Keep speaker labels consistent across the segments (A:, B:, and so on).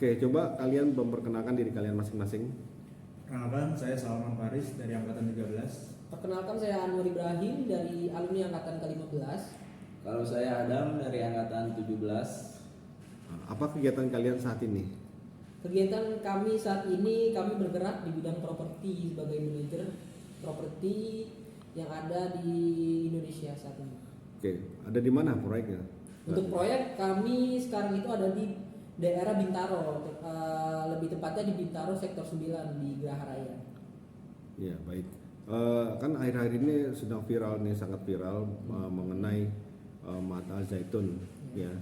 A: Oke, coba kalian memperkenalkan diri kalian masing-masing.
B: Perkenalkan, saya Salman Faris dari Angkatan 13.
C: Perkenalkan, saya Anwar Ibrahim dari alumni Angkatan ke-15.
D: Kalau saya Adam dari Angkatan 17.
A: Apa kegiatan kalian saat ini?
C: Kegiatan kami saat ini, kami bergerak di bidang properti sebagai manajer properti yang ada di Indonesia saat ini.
A: Oke, ada di mana proyeknya?
C: Untuk proyek kami sekarang itu ada di daerah Bintaro, lebih tepatnya di Bintaro sektor 9 di Geraha Raya.
A: Iya, baik. Kan akhir-akhir ini sedang viral nih, sangat viral mengenai Mahat Al Zaitun. Ya,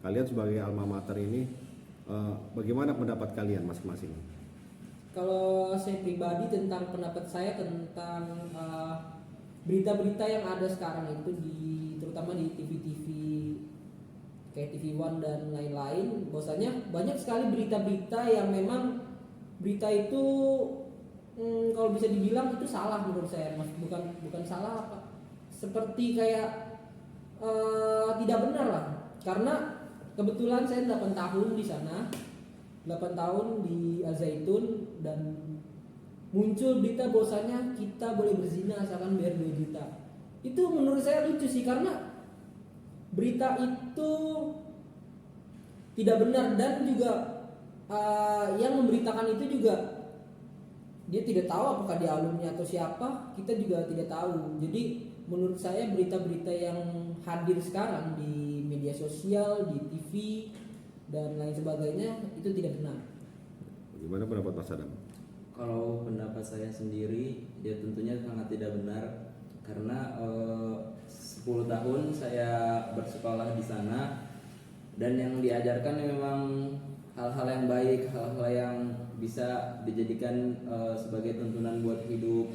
A: kalian sebagai alma mater ini, bagaimana pendapat kalian masing-masing?
C: Kalau saya pribadi tentang pendapat saya tentang berita-berita yang ada sekarang itu terutama di TV-TV kayak TV One dan lain-lain, bahwasanya banyak sekali berita-berita yang memang berita itu kalau bisa dibilang itu salah menurut saya, Mas. Bukan salah apa? Seperti kayak tidak benar lah. Karena kebetulan saya 8 tahun di sana. 8 tahun di Al Zaitun dan muncul berita bahwasanya kita boleh berzina asalkan bayar 2 juta. Itu menurut saya lucu sih, karena berita itu tidak benar dan juga yang memberitakan itu juga dia tidak tahu apakah dia alumni atau siapa, kita juga tidak tahu. Jadi menurut saya berita-berita yang hadir sekarang di media sosial, di TV dan lain sebagainya itu tidak benar.
A: Bagaimana pendapat Mas Adam?
D: Kalau pendapat saya sendiri, ya tentunya sangat tidak benar karena 10 tahun saya bersekolah di sana dan yang diajarkan memang hal-hal yang baik, hal-hal yang bisa dijadikan sebagai tuntunan buat hidup.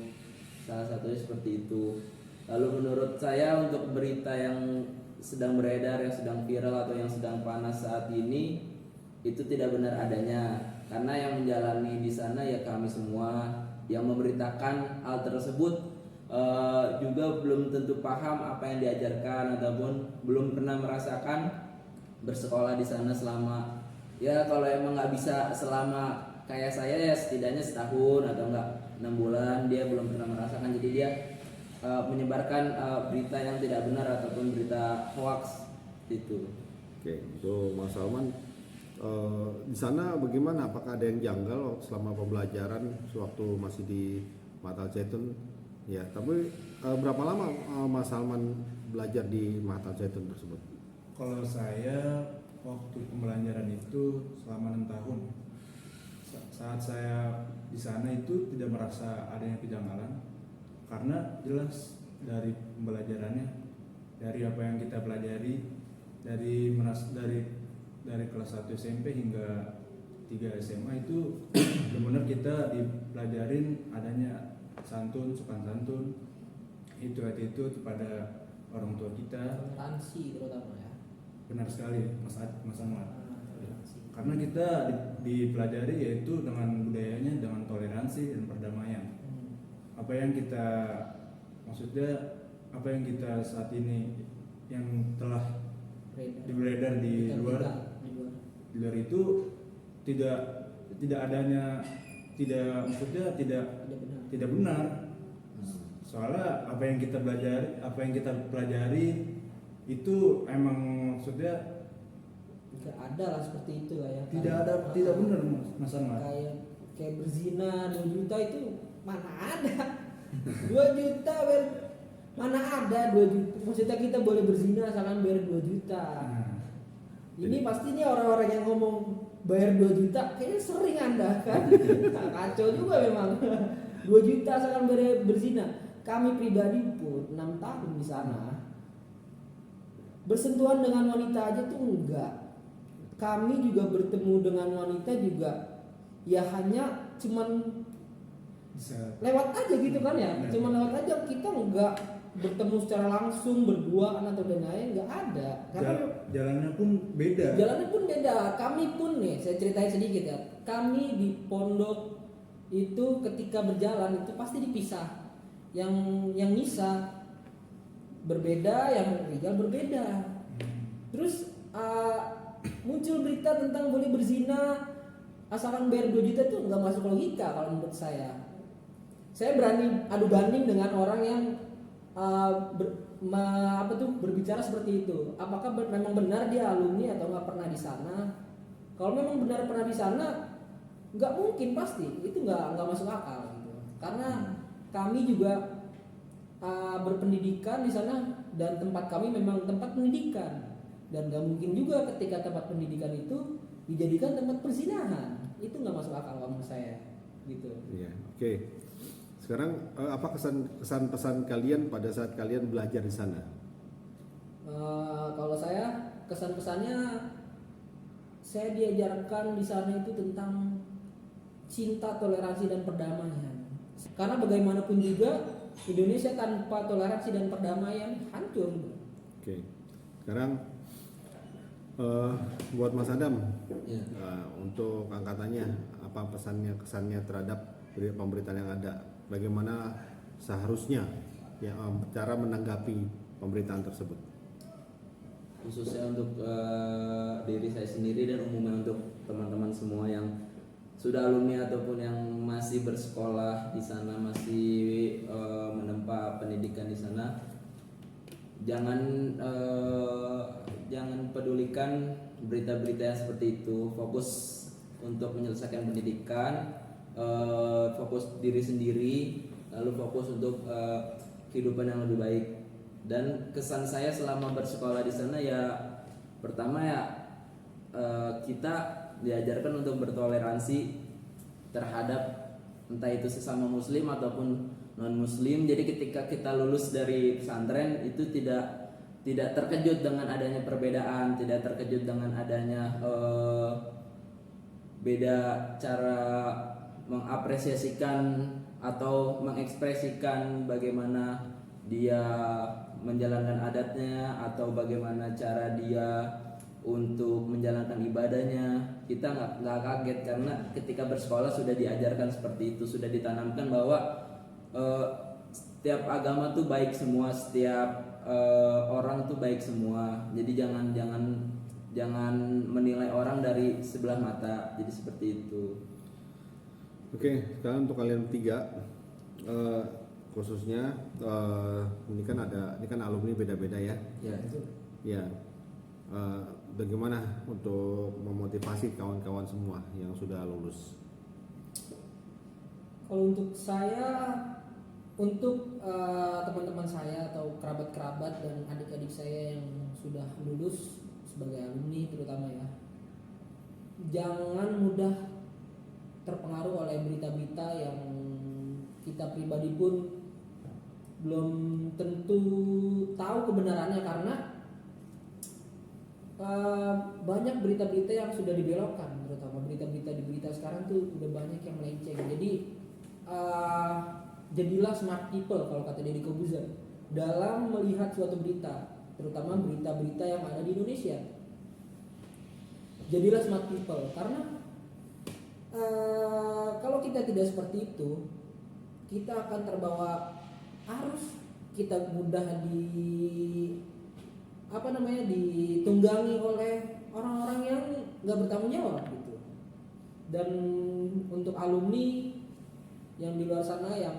D: Salah satunya seperti itu. Lalu menurut saya untuk berita yang sedang beredar, yang sedang viral atau yang sedang panas saat ini itu tidak benar adanya. Karena yang menjalani di sana ya kami semua, yang memberitakan hal tersebut juga belum tentu paham apa yang diajarkan ataupun belum pernah merasakan bersekolah di sana selama, ya kalau emang nggak bisa selama kayak saya ya setidaknya setahun atau enggak 6 bulan, dia belum pernah merasakan, jadi dia menyebarkan berita yang tidak benar ataupun berita hoax itu.
A: Oke, itu Mas Salman. Di sana bagaimana? Apakah ada yang janggal selama pembelajaran sewaktu masih di Mahat Al Zaitun? Ya, tapi berapa lama Mas Salman belajar di Mahat Al Zaitun tersebut?
B: Kalau saya waktu pembelajaran itu selama 6 tahun. Saat saya di sana itu tidak merasa adanya kejanggalan karena jelas dari pembelajarannya, dari apa yang kita pelajari, dari kelas 1 SMP hingga 3 SMA itu benar-benar kita dipelajarin adanya santun, sopan santun, itu attitude kepada orang tua kita.
C: Toleransi terutama ya.
B: Benar sekali Mas Ahmad. Karena kita dipelajari yaitu dengan budayanya, dengan toleransi dan perdamaian. Apa yang kita saat ini yang telah beredar di luar itu tidak adanya, tidak benar. Soalnya apa yang kita pelajari itu emang maksudnya
C: Tidak ada lah seperti itu lah ya.
B: tidak benar Mas Ahmad.
C: Kayak berzina 2 juta itu mana ada. 2 juta mana ada 2 juta. Maksudnya kita boleh berzina asalkan bayar 2 juta. Ini pasti nih orang-orang yang ngomong bayar 2 juta kayaknya sering Anda kan. Kacau juga memang. 2 juta asalkan bayar berzina. Kami pribadi pun 6 tahun di sana. Bersentuhan dengan wanita aja tuh enggak. Kami juga bertemu dengan wanita juga ya hanya cuman lewat aja gitu kan ya. Cuman lewat aja, kita enggak bertemu secara langsung berduaan atau dan lain, enggak ada. Karena
B: jalannya pun beda.
C: Kami pun nih, saya ceritain sedikit ya. Kami di pondok itu ketika berjalan itu pasti dipisah. Yang nisa berbeda, yang rijal berbeda. Terus muncul berita tentang boleh berzina asalkan bayar 2 juta tuh nggak masuk logika kalau menurut saya. Saya berani adu banding dengan orang yang berbicara seperti itu. Apakah memang benar dia alumni atau nggak pernah di sana? Kalau memang benar pernah di sana, nggak mungkin, pasti itu nggak masuk akal gitu. Karena kami juga berpendidikan di sana dan tempat kami memang tempat pendidikan, dan nggak mungkin juga ketika tempat pendidikan itu dijadikan tempat perzinahan. Itu nggak masuk akal menurut saya gitu.
A: Iya, oke. Sekarang apa kesan pesan kalian pada saat kalian belajar di sana?
C: Kalau saya kesan pesannya, saya diajarkan di sana itu tentang cinta, toleransi dan perdamaian. Karena bagaimanapun juga Indonesia tanpa toleransi dan perdamaian hancur.
A: Oke. Sekarang buat Mas Adam,
D: Ya.
A: untuk angkatannya apa pesannya, kesannya terhadap pemberitaan yang ada? Bagaimana seharusnya ya cara menanggapi pemberitaan tersebut?
D: Khususnya untuk diri saya sendiri dan umumnya untuk teman-teman semua yang sudah alumni ataupun yang masih bersekolah di sana, masih menempa pendidikan di sana, jangan pedulikan berita-berita yang seperti itu. Fokus untuk menyelesaikan pendidikan, fokus diri sendiri, lalu fokus untuk kehidupan yang lebih baik. Dan kesan saya selama bersekolah di sana ya, pertama ya kita diajarkan untuk bertoleransi terhadap entah itu sesama muslim ataupun non muslim. Jadi ketika kita lulus dari pesantren itu tidak terkejut dengan adanya perbedaan, tidak terkejut dengan adanya beda cara mengapresiasikan atau mengekspresikan bagaimana dia menjalankan adatnya atau bagaimana cara dia untuk menjalankan ibadahnya. Kita nggak kaget karena ketika bersekolah sudah diajarkan seperti itu, sudah ditanamkan bahwa setiap agama tuh baik semua, setiap orang tuh baik semua. Jadi jangan menilai orang dari sebelah mata. Jadi seperti itu.
A: Oke, sekarang untuk kalian bertiga, khususnya ini kan alumni beda-beda ya.
D: Ya.
A: Ya, bagaimana untuk memotivasi kawan-kawan semua yang sudah lulus?
C: Kalau untuk saya, untuk teman-teman saya atau kerabat-kerabat dan adik-adik saya yang sudah lulus sebagai alumni terutama ya, jangan mudah terpengaruh oleh berita-berita yang kita pribadi pun belum tentu tahu kebenarannya, karena banyak berita-berita yang sudah dibelokkan, terutama berita-berita di berita sekarang tuh udah banyak yang melenceng. Jadi jadilah smart people kalau kata Deddy Corbuzier dalam melihat suatu berita, terutama berita-berita yang ada di Indonesia. Jadilah smart people, karena kalau kita tidak seperti itu, kita akan terbawa arus, kita mudah ditunggangi oleh orang-orang yang nggak bertanggung jawab gitu. Dan untuk alumni yang di luar sana yang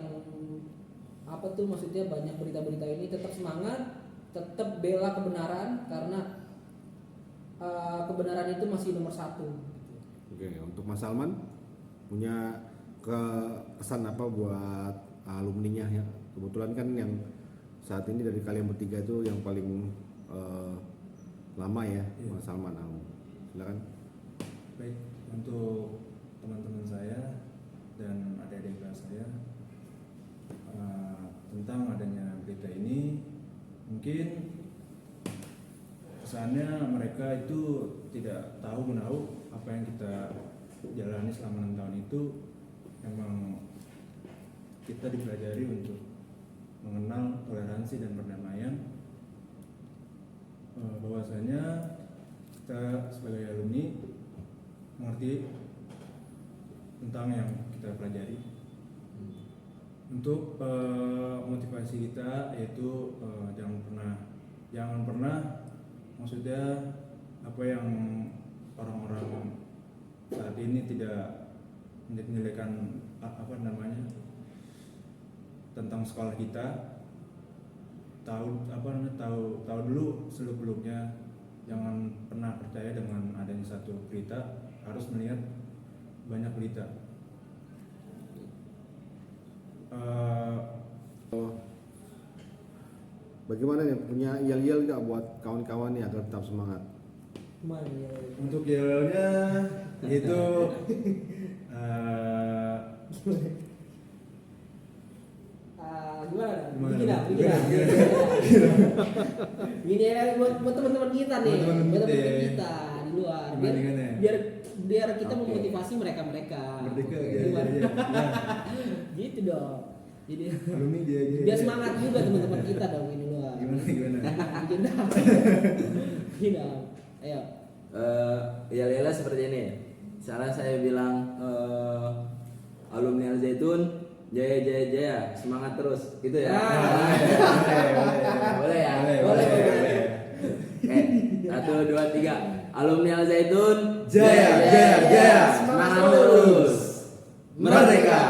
C: maksudnya banyak berita-berita ini, tetap semangat, tetap bela kebenaran, karena kebenaran itu masih nomor satu.
A: Oke, untuk Mas Salman punya kesan apa buat alumninya ya? Kebetulan kan yang saat ini dari kalian bertiga itu yang paling lama ya,
B: Iya.
A: Mas Salman. Silakan.
B: Baik, untuk teman-teman saya dan adik-adik kelas saya, tentang adanya berita ini, mungkin kesannya mereka itu tidak tahu menahu apa yang kita jalani selama 6 tahun itu. Memang kita dipelajari untuk mengenal toleransi dan perdamaian, bahwasanya kita sebagai alumni mengerti tentang yang kita pelajari. Untuk motivasi kita yaitu jangan pernah maksudnya apa yang orang-orang saat ini tidak menjelek-jelekan apa namanya tentang sekolah kita. Tahu dulu seluk-beluknya, jangan pernah percaya dengan adanya satu berita, harus melihat banyak berita.
A: Bagaimana nih, punya yel-yel nggak buat kawan-kawan nih agar tetap semangat?
C: Gimana ya?
B: Untuk yelnya itu
C: Gimana?
B: Gimana?
C: Bikin dah. Gini ya buat teman-teman kita nih,
B: Buat teman-teman
C: buat
B: kita.
C: teman-teman kita di luar.
B: Gimana?
C: Biar kita
D: Oke.
C: memotivasi mereka.
B: Merdeka
C: Oke,
B: ya,
C: gimana?
B: ya.
C: Gitu dong. Jadi
B: Alumni dia.
C: biar semangat juga teman-teman kita dong di luar.
B: Gimana?
C: Bikin dah. Bikin dah. Ayo.
D: Yel-yelnya seperti ini. Salah saya bilang alumni Al Zaitun jaya jaya jaya, semangat terus gitu ya. Boleh ya?
C: Boleh.
D: Oke, 1, 2, 3. Alumni Al Zaitun
B: Jaya, jaya, jaya.
D: semangat terus. Merdeka.